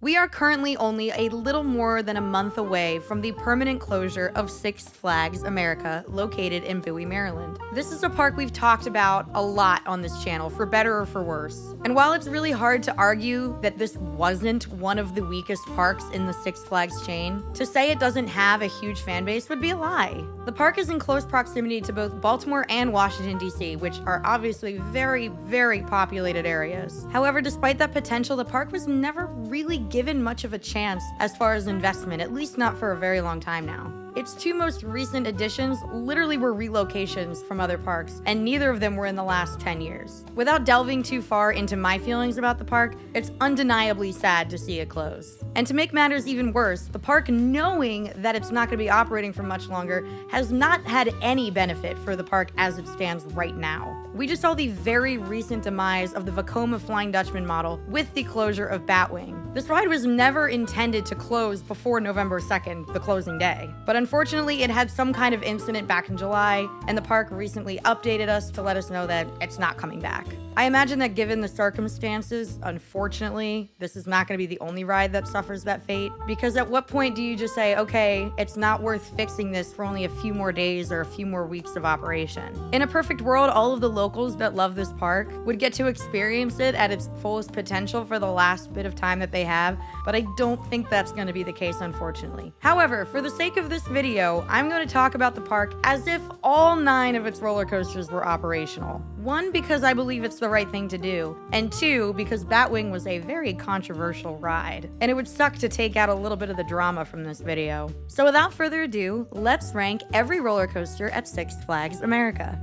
We are currently only a little more than a month away from the permanent closure of Six Flags America, located in Bowie, Maryland. This is a park we've talked about a lot on this channel, for better or for worse. And while it's really hard to argue that this wasn't one of the weakest parks in the Six Flags chain, to say it doesn't have a huge fan base would be a lie. The park is in close proximity to both Baltimore and Washington, D.C., which are obviously very, very populated areas. However, despite that potential, the park was never really given much of a chance as far as investment, at least not for a very long time now. Its two most recent additions literally were relocations from other parks, and neither of them were in the last 10 years. Without delving too far into my feelings about the park, it's undeniably sad to see it close. And to make matters even worse, the park, knowing that it's not going to be operating for much longer, has not had any benefit for the park as it stands right now. We just saw the very recent demise of the Vekoma Flying Dutchman model with the closure of Batwing. This ride was never intended to close before November 2nd, the closing day. But unfortunately, it had some kind of incident back in July, and the park recently updated us to let us know that it's not coming back. I imagine that given the circumstances, unfortunately, this is not going to be the only ride that suffers that fate, because at what point do you just say, okay, it's not worth fixing this for only a few more days or a few more weeks of operation? In a perfect world, all of the locals that love this park would get to experience it at its fullest potential for the last bit of time that they have, but I don't think that's going to be the case, unfortunately. However, for the sake of this video, I'm going to talk about the park as if all 9 of its roller coasters were operational. 1, because I believe it's the right thing to do, and 2, because Batwing was a very controversial ride, and it would suck to take out a little bit of the drama from this video. So without further ado, let's rank every roller coaster at Six Flags America.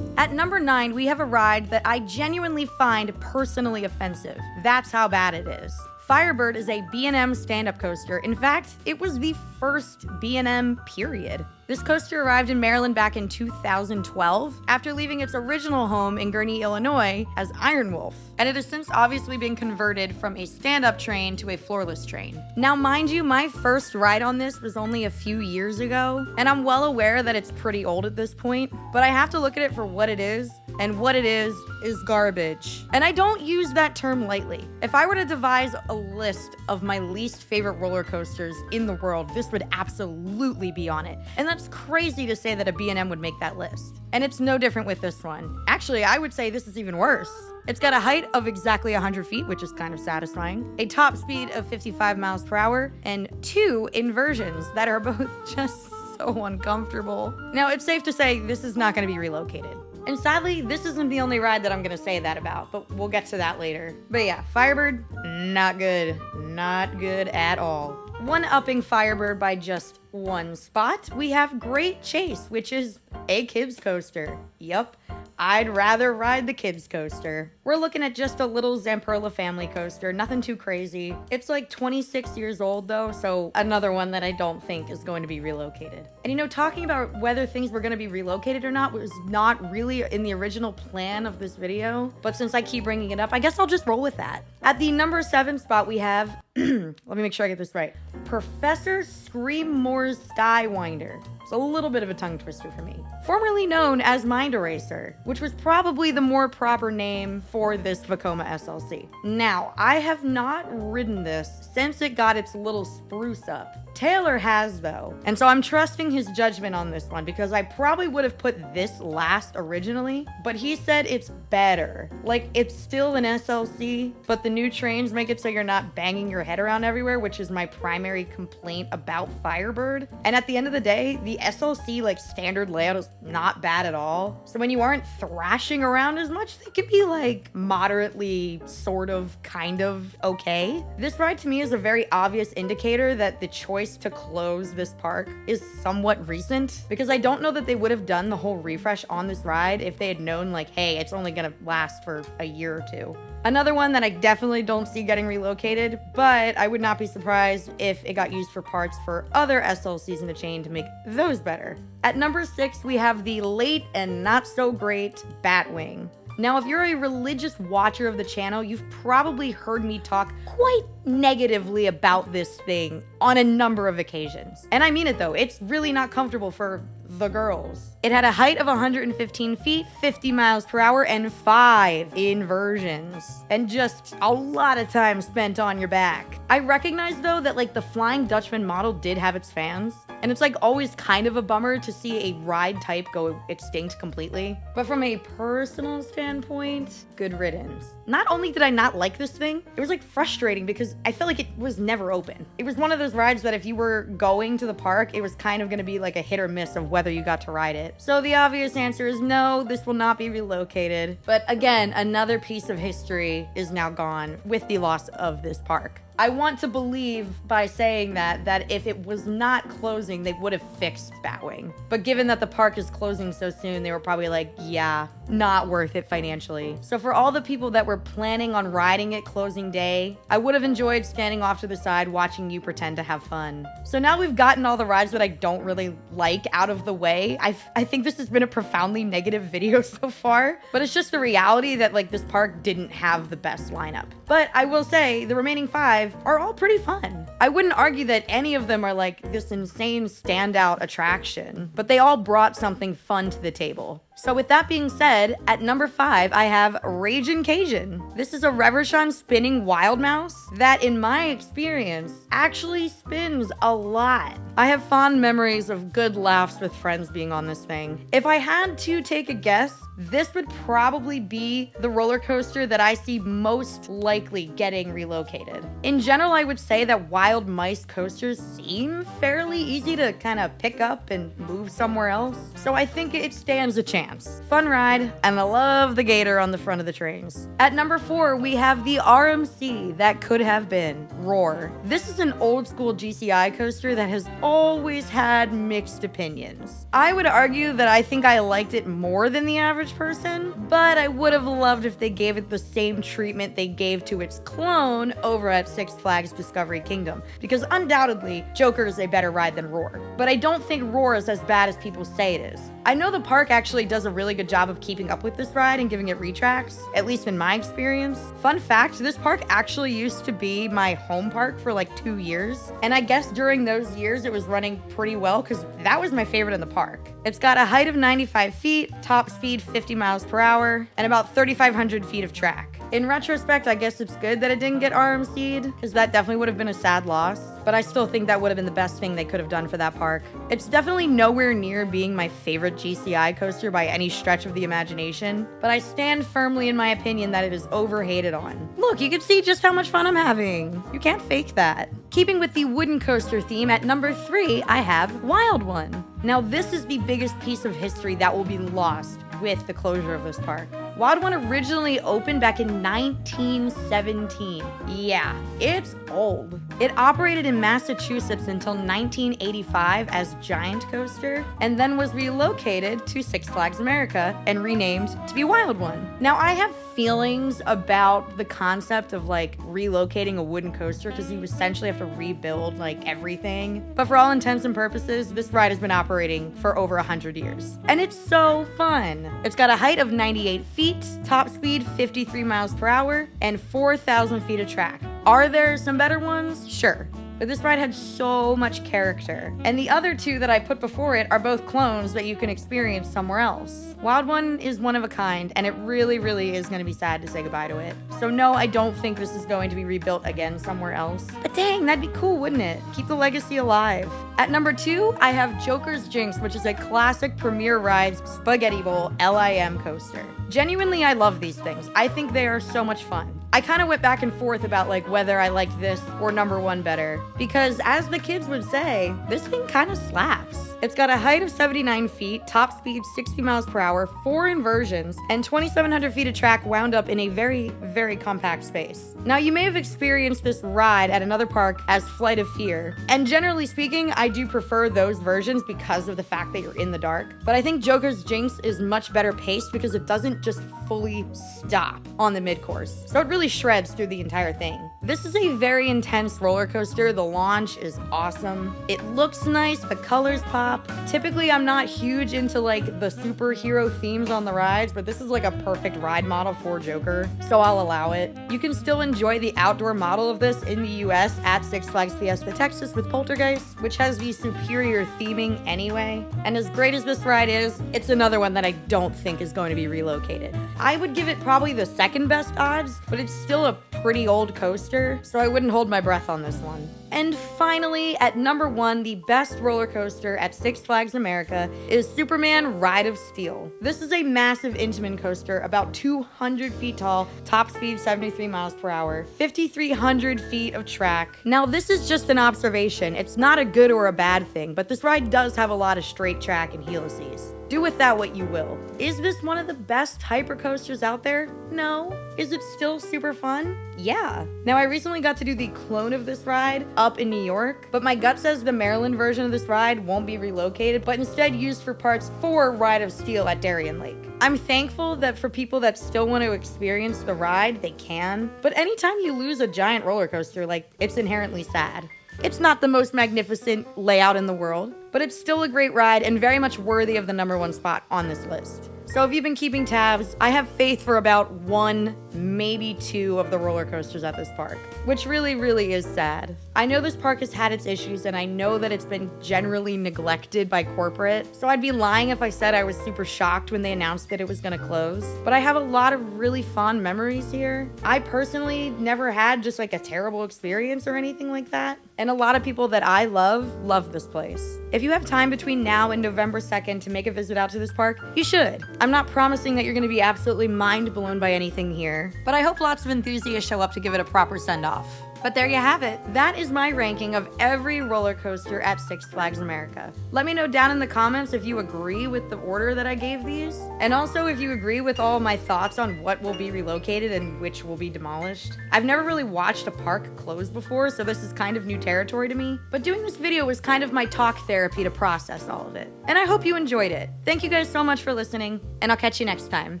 At number 9, we have a ride that I genuinely find personally offensive. That's how bad it is. Firebird is a B&M stand-up coaster. In fact, it was the first B&M period. This coaster arrived in Maryland back in 2012 after leaving its original home in Gurnee, Illinois as Iron Wolf, and it has since obviously been converted from a stand-up train to a floorless train. Now, mind you, my first ride on this was only a few years ago, and I'm well aware that it's pretty old at this point, but I have to look at it for what it is, and what it is garbage. And I don't use that term lightly. If I were to devise a list of my least favorite roller coasters in the world, this would absolutely be on it. And that's crazy to say that a B&M would make that list. And it's no different with this one. Actually, I would say this is even worse. It's got a height of exactly 100 feet, which is kind of satisfying, a top speed of 55 miles per hour, and 2 inversions that are both just so uncomfortable. Now, it's safe to say this is not going to be relocated. And sadly, this isn't the only ride that I'm gonna say that about, but we'll get to that later. But yeah, Firebird, not good. Not good at all. One-upping Firebird by just 1 spot, we have Great Chase, which is a kids coaster. Yup, I'd rather ride the kids coaster. We're looking at just a little Zamperla family coaster, nothing too crazy. It's like 26 years old though, so another one that I don't think is going to be relocated. And you know, talking about whether things were going to be relocated or not was not really in the original plan of this video, but since I keep bringing it up, I guess I'll just roll with that. At the number 7 spot, we have, let me make sure I get this right, Professor Screammore's Skywinder. It's a little bit of a tongue twister for me. Formerly known as Mind Eraser, which was probably the more proper name for this Vekoma SLC. Now, I have not ridden this since it got its little spruce up. Taylor has though, and so I'm trusting his judgment on this one because I probably would have put this last originally, but he said it's better. Like, it's still an SLC, but the new trains make it so you're not banging your head around everywhere, which is my primary complaint about Firebird. And at the end of the day, the SLC like standard layout is not bad at all. So when you aren't thrashing around as much, they can be like moderately, sort of, kind of okay. This ride to me is a very obvious indicator that the choice to close this park is somewhat recent, because I don't know that they would have done the whole refresh on this ride if they had known like, hey, it's only gonna last for a year or 2. Another one that I definitely don't see getting relocated, but I would not be surprised if it got used for parts for other SLCs in the chain to make those better. At number 6, we have the late and not so great Batwing. Now, if you're a religious watcher of the channel, you've probably heard me talk quite negatively about this thing on a number of occasions. And I mean it though, it's really not comfortable for the girls. It had a height of 115 feet, 50 miles per hour, and 5 inversions. And just a lot of time spent on your back. I recognize though that like the Flying Dutchman model did have its fans, and it's like always kind of a bummer to see a ride type go extinct completely. But from a personal standpoint, good riddance. Not only did I not like this thing, it was like frustrating because I felt like it was never open. It was one of those rides that if you were going to the park, it was kind of gonna be like a hit or miss of whether you got to ride it. So the obvious answer is no, this will not be relocated. But again, another piece of history is now gone with the loss of this park. I want to believe by saying that if it was not closing, they would have fixed bowing. But given that the park is closing so soon, they were probably like, yeah, not worth it financially. So for all the people that were planning on riding it closing day, I would have enjoyed standing off to the side watching you pretend to have fun. So now we've gotten all the rides that I don't really like out of the way. I think this has been a profoundly negative video so far, but it's just the reality that like this park didn't have the best lineup. But I will say the remaining 5 are all pretty fun. I wouldn't argue that any of them are like this insane standout attraction, but they all brought something fun to the table. So with that being said, at number 5, I have Ragin' Cajun. This is a Reverchon spinning wild mouse that, in my experience, actually spins a lot. I have fond memories of good laughs with friends being on this thing. If I had to take a guess, this would probably be the roller coaster that I see most likely getting relocated. In general, I would say that wild mice coasters seem fairly easy to kind of pick up and move somewhere else, so I think it stands a chance. Fun ride, and I love the gator on the front of the trains. At number 4, we have the RMC that could have been Roar. This is an old school GCI coaster that has always had mixed opinions. I would argue that I think I liked it more than the average person, but I would have loved if they gave it the same treatment they gave to its clone over at Six Flags Discovery Kingdom, because undoubtedly Joker is a better ride than Roar. But I don't think Roar is as bad as people say it is. I know the park actually does a really good job of keeping up with this ride and giving it retracts, at least in my experience. Fun fact, this park actually used to be my home park for like 2 years, and I guess during those years it was running pretty well because that was my favorite in the park. It's got a height of 95 feet, top speed 50 miles per hour, and about 3,500 feet of track. In retrospect, I guess it's good that it didn't get RMC'd, because that definitely would have been a sad loss, but I still think that would have been the best thing they could have done for that park. It's definitely nowhere near being my favorite GCI coaster by any stretch of the imagination, but I stand firmly in my opinion that it is overhated on. Look, you can see just how much fun I'm having. You can't fake that. Keeping with the wooden coaster theme, at number 3, I have Wild One. Now, this is the biggest piece of history that will be lost with the closure of this park. Wild One originally opened back in 1917. Yeah, it's old. It operated in Massachusetts until 1985 as Giant Coaster, and then was relocated to Six Flags America and renamed to be Wild One. Now, I have feelings about the concept of like relocating a wooden coaster because you essentially have to rebuild like everything. But for all intents and purposes, this ride has been operating for over 100 years. And it's so fun. It's got a height of 98 feet, top speed 53 miles per hour, and 4,000 feet of track. Are there some better ones? Sure. But this ride had so much character. And the other 2 that I put before it are both clones that you can experience somewhere else. Wild One is one of a kind, and it really, really is going to be sad to say goodbye to it. So no, I don't think this is going to be rebuilt again somewhere else. But dang, that'd be cool, wouldn't it? Keep the legacy alive. At number 2, I have Joker's Jinx, which is a classic Premier Rides Spaghetti Bowl LIM coaster. Genuinely, I love these things. I think they are so much fun. I kind of went back and forth about like whether I liked this or number 1 better, because as the kids would say, this thing kind of slaps. It's got a height of 79 feet, top speed 60 miles per hour, 4 inversions, and 2,700 feet of track wound up in a very, very compact space. Now, you may have experienced this ride at another park as Flight of Fear, and generally speaking, I do prefer those versions because of the fact that you're in the dark, but I think Joker's Jinx is much better paced because it doesn't just fully stop on the mid-course. So it really shreds through the entire thing. This is a very intense roller coaster. The launch is awesome. It looks nice, the colors pop. Typically, I'm not huge into like the superhero themes on the rides, but this is like a perfect ride model for Joker, so I'll allow it. You can still enjoy the outdoor model of this in the US at Six Flags Fiesta Texas with Poltergeist, which has the superior theming anyway. And as great as this ride is, it's another one that I don't think is going to be relocated. I would give it probably the second best odds, but it's still a pretty old coaster, so I wouldn't hold my breath on this one. And finally, at number 1, the best roller coaster at Six Flags America is Superman Ride of Steel. This is a massive Intamin coaster, about 200 feet tall, top speed 73 miles per hour, 5,300 feet of track. Now, this is just an observation. It's not a good or a bad thing, but this ride does have a lot of straight track and helices. Do with that what you will. Is this one of the best hyper coasters out there? No. Is it still super fun? Yeah. Now, I recently got to do the clone of this ride up in New York, but my gut says the Maryland version of this ride won't be relocated, but instead used for parts for Ride of Steel at Darien Lake. I'm thankful that for people that still want to experience the ride, they can, but anytime you lose a giant roller coaster, like, it's inherently sad. It's not the most magnificent layout in the world, but it's still a great ride and very much worthy of the number 1 spot on this list. So if you've been keeping tabs, I have faith for about 1, maybe 2 of the roller coasters at this park, which really is sad. I know this park has had its issues, and I know that it's been generally neglected by corporate, so I'd be lying if I said I was super shocked when they announced that it was gonna close. But I have a lot of really fond memories here. I personally never had just like a terrible experience or anything like that, and a lot of people that I love this place. If you have time between now and November 2nd to make a visit out to this park, you should. I'm not promising that you're gonna be absolutely mind blown by anything here, but I hope lots of enthusiasts show up to give it a proper send-off. But there you have it. That is my ranking of every roller coaster at Six Flags America. Let me know down in the comments if you agree with the order that I gave these, and also if you agree with all my thoughts on what will be relocated and which will be demolished. I've never really watched a park close before, so this is kind of new territory to me, but doing this video was kind of my talk therapy to process all of it. And I hope you enjoyed it. Thank you guys so much for listening, and I'll catch you next time.